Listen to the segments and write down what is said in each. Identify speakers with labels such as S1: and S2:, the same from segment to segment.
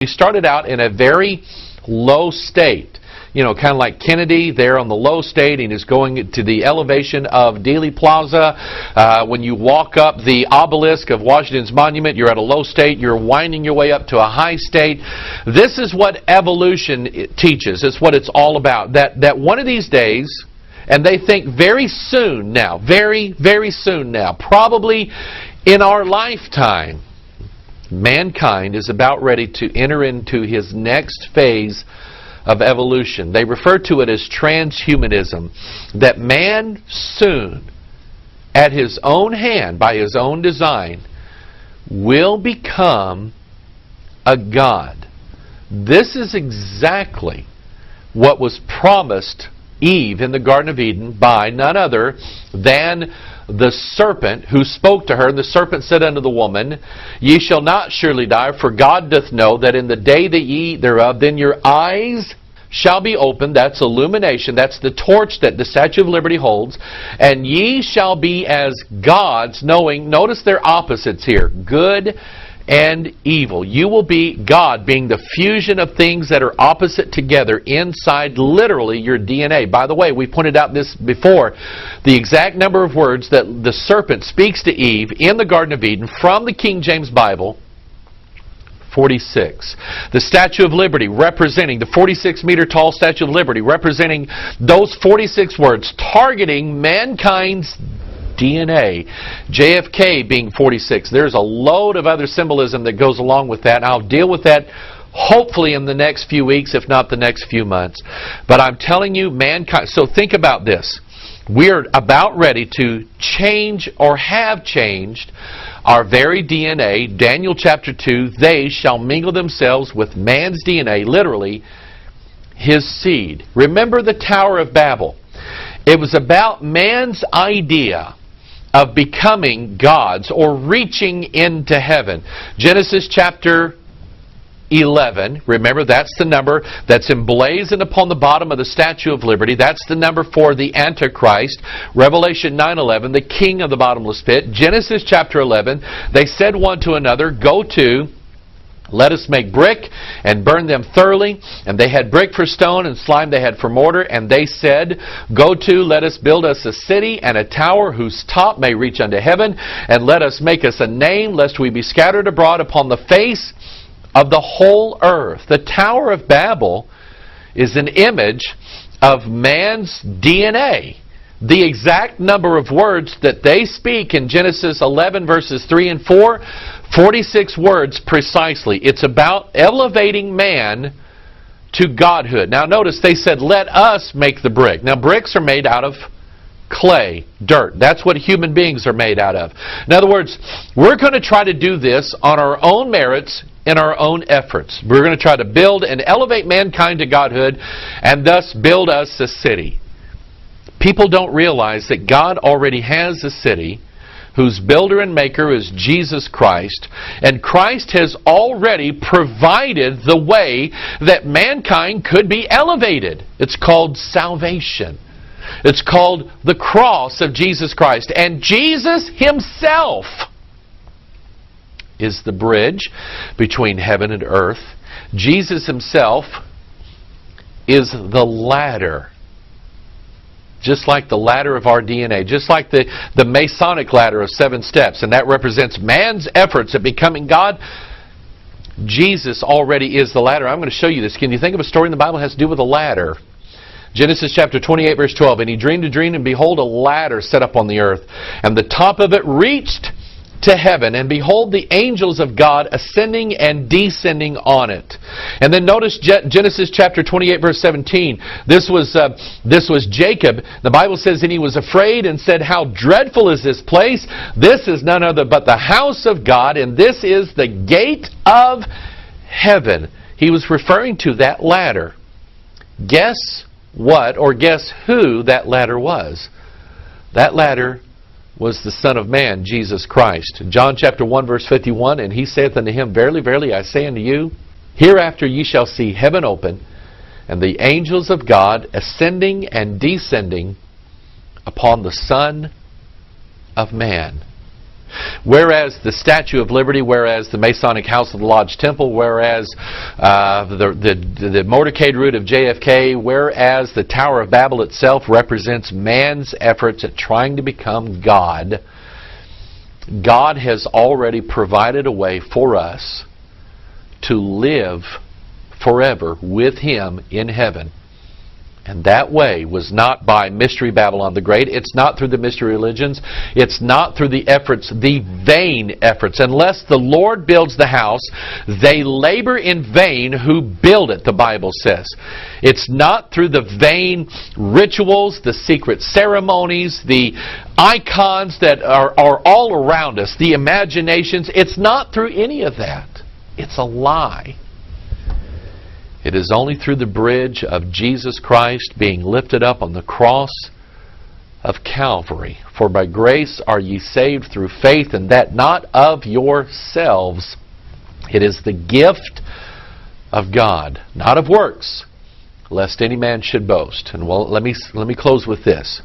S1: He started out in a very low state. You know, kind of like Kennedy there on the low state, and is going to the elevation of Dealey Plaza. When you walk up the obelisk of Washington's monument, you're at a low state. You're winding your way up to a high state. This is what evolution teaches. It's what it's all about. That one of these days, and they think very soon now, very, very soon now, probably in our lifetime, mankind is about ready to enter into his next phase of evolution. They refer to it as transhumanism. That man soon, at his own hand, by his own design, will become a god. This is exactly what was promised Eve in the Garden of Eden by none other than the serpent who spoke to her. And the serpent said unto the woman, Ye shall not surely die, for God doth know that in the day that ye eat thereof, then your eyes shall be opened. That's illumination. That's the torch that the Statue of Liberty holds. And ye shall be as gods, knowing, notice their opposites here, good and evil. You will be God, being the fusion of things that are opposite together inside literally your DNA. By the way, we pointed out this before. The exact number of words that the serpent speaks to Eve in the Garden of Eden from the King James Bible, 46. The Statue of Liberty representing, the 46-meter tall Statue of Liberty representing those 46 words, targeting mankind's DNA. JFK being 46. There's a load of other symbolism that goes along with that. I'll deal with that hopefully in the next few weeks, if not the next few months. But I'm telling you, mankind. So think about this. We're about ready to change, or have changed, our very DNA. Daniel chapter 2, they shall mingle themselves with man's DNA, literally his seed. Remember the Tower of Babel. It was about man's idea of becoming gods or reaching into heaven. Genesis chapter 11, remember that's the number that's emblazoned upon the bottom of the Statue of Liberty. That's the number for the Antichrist. Revelation 9:11, the king of the bottomless pit. Genesis chapter 11, they said one to another, Go to, let us make brick and burn them thoroughly. And they had brick for stone, and slime they had for mortar. And they said, Go to, let us build us a city and a tower whose top may reach unto heaven. And let us make us a name, lest we be scattered abroad upon the face of the whole earth. The Tower of Babel is an image of man's DNA. The exact number of words that they speak in Genesis 11 verses 3 and 4, 46 words precisely. It's about elevating man to godhood. Now notice they said, let us make the brick. Now bricks are made out of clay, dirt. That's what human beings are made out of. In other words, we're going to try to do this on our own merits, in our own efforts. We're going to try to build and elevate mankind to godhood, and thus build us a city. People don't realize that God already has a city whose builder and maker is Jesus Christ, and Christ has already provided the way that mankind could be elevated. It's called salvation. It's called the cross of Jesus Christ. And Jesus Himself is the bridge between heaven and earth. Jesus Himself is the ladder. Just like the ladder of our DNA. Just like the Masonic ladder of 7 steps. And that represents man's efforts at becoming God. Jesus already is the ladder. I'm going to show you this. Can you think of a story in the Bible that has to do with a ladder? Genesis chapter 28 verse 12. And he dreamed a dream, and behold, a ladder set up on the earth. And the top of it reached to heaven, and behold, the angels of God ascending and descending on it. And then notice Genesis chapter 28 verse 17. This was Jacob. The Bible says, and he was afraid and said, How dreadful is this place? This is none other but the house of God, and this is the gate of heaven. He was referring to that ladder. Guess what, or guess who that ladder was? That ladder was the Son of Man, Jesus Christ. John chapter 1 verse 51, and he saith unto him, Verily, verily, I say unto you, hereafter ye shall see heaven open, and the angels of God ascending and descending upon the Son of Man. Whereas the Statue of Liberty, whereas the Masonic House of the Lodge Temple, whereas the motorcade route of JFK, whereas the Tower of Babel itself represents man's efforts at trying to become God, God has already provided a way for us to live forever with Him in heaven. And that way was not by Mystery Babylon the Great. It's not through the mystery religions. It's not through the efforts, the vain efforts. Unless the Lord builds the house, they labor in vain who build it, the Bible says. It's not through the vain rituals, the secret ceremonies, the icons that are all around us, the imaginations. It's not through any of that. It's a lie. It is only through the bridge of Jesus Christ being lifted up on the cross of Calvary. For by grace are ye saved through faith, and that not of yourselves. It is the gift of God, not of works, lest any man should boast. And well, let me close with this.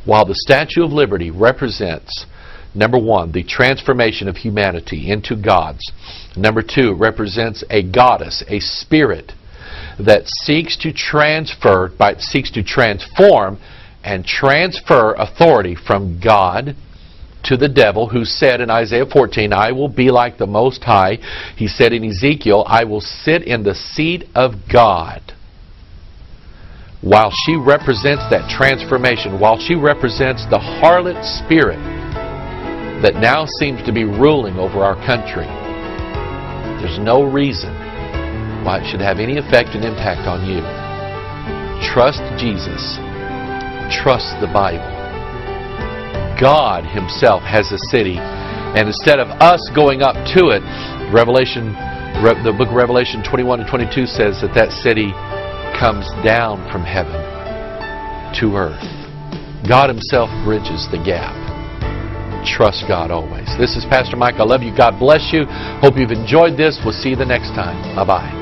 S1: While the Statue of Liberty represents, number one, the transformation of humanity into gods. Number two, represents a goddess, a spirit that seeks to transform and transfer authority from God to the devil, who said in Isaiah 14, I will be like the Most High. He said in Ezekiel, I will sit in the seat of God. While she represents that transformation, while she represents the harlot spirit that now seems to be ruling over our country, there's no reason why it should have any effect and impact on you. Trust Jesus. Trust the Bible. God Himself has a city, and instead of us going up to it, the book of Revelation 21 and 22 says that city comes down from heaven to earth. God Himself bridges the gap. Trust God always. This is Pastor Mike. I love you. God bless you. Hope you've enjoyed this. We'll see you the next time. Bye-bye.